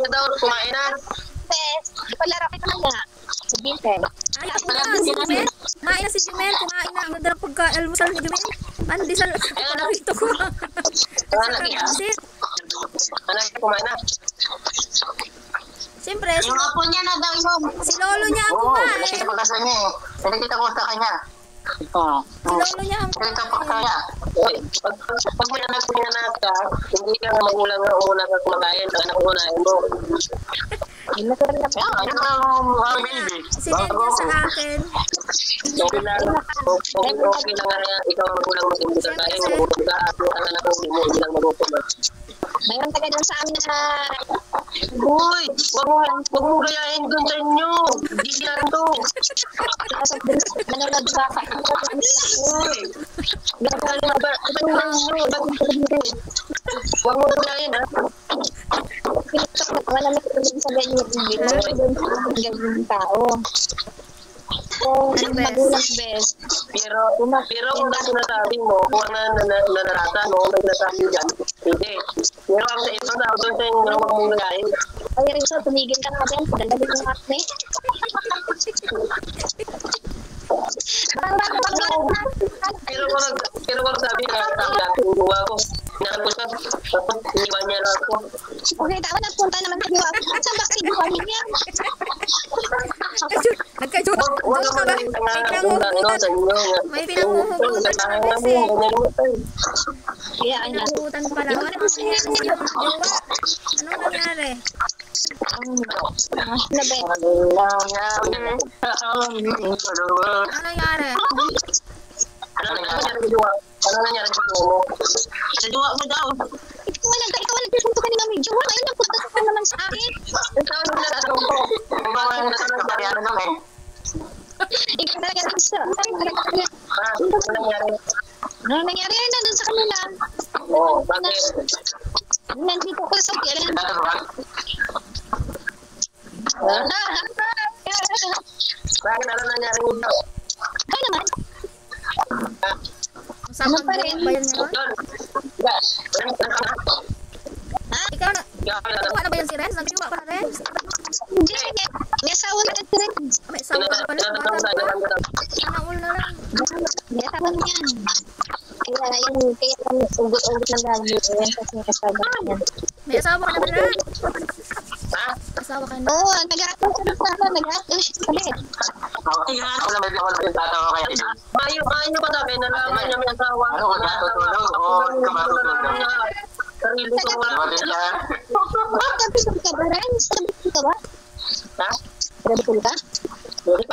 na daw, kumain na. Bes, ipalaro kita na nga. Sabihin, Bes. Ay, ako na, si Jumel. Kumain na si Jumel, kumain na. Ang ganda ng pagka-almusal ni Jumel. Paano di sa nakito ko? Anak, kumain na. Siyempre, Yung apo niya na daw yung... si Lolo niya ang Oo, kumain. nakita ko sa niya eh. Nakita ko sa kanya. Oo. Si Lolo niya ang Nakita ko sa kumain. kanya. Uy, pag may anak ka, hindi ka magulang na una ka kumakain, anak unahin mo. Ano ang baby? Sinend niya sa akin. Okay lang nga ikaw ang magulang mo, hindi ka kain, magutom ka, at ang anak mo, hindi lang magutom. Mayroon taga doon sa amin na... Uy, wag mo gayahin dun sa inyo. Hindi yan to. Nanonood sa... Uy, wag mo gayahin, ha? Wala na ito sa ganyan yung ganyan tao. Ano, Bes? Magulang, Bes. Pero kung ang sinasabi mo, kung ang nanarata, no, may sinasabi dyan, hindi. Pero ang ito daw, doon sa inyo, wag mong gayahin. Ay, Rizal, tumigil ka na din. Dalalit yung acne. Pero wag sabi na, tuwa ko. Nakapusap, tapos iniwan niya na ako. Okay, tama, nagpunta naman sa diwa. Saan ba kayo diwa niya? Nagka-joke. Wag Joke ka ba? May pinanguhugutan. May pinanguhugutan sa Bes eh. Kaya, ay, Pinanguhugutan pala. Ano nangyari sa iyo? Jowa? Anong nangyari? na, Bes. Ano nangyari? Ano nangyari sa mo? Sa duwa mo daw. Ikaw wala nagpunta ka nila may diwa. Ayun, nagpunta ka naman sa akin. Ikaw ang nagtatanong ko. Kung bakit nagtatanong ko? Ikaw talaga rin sa... Ano nangyari? Ano nangyari? Ay, nandun sa kanila. Oo, bakit? Nandito ko sa kailan. Bakit ano nangyari dito? Ay naman. Masama ba yan ngayon? Ha? Ikaw na. Nakuha na ba yan si Renz? Nagsiwa pa na Renz? Hindi. May asawa na rin rin. May sawa ka pala. Bata pa. Sana all na lang. May asawa na yan. Kaya yung ugot-ugot ng dami. Yan kasi may asawa na yan. May asawa ka na pala. Ha? Asawa ka na. Oo, nag-aatol siya ng sama. Nag-aatol siya sa bed. Wala ba yung tatawa kaya ito? Ayaw pa sabi, nalaman niya may asawa. Ano ka natutulog? Oo, ka matutulog. Sarili ko wala. Dumating siya. Sabi ka ba, Ren? Sabi ka ba? Ha? Sabi ka ba? Hindi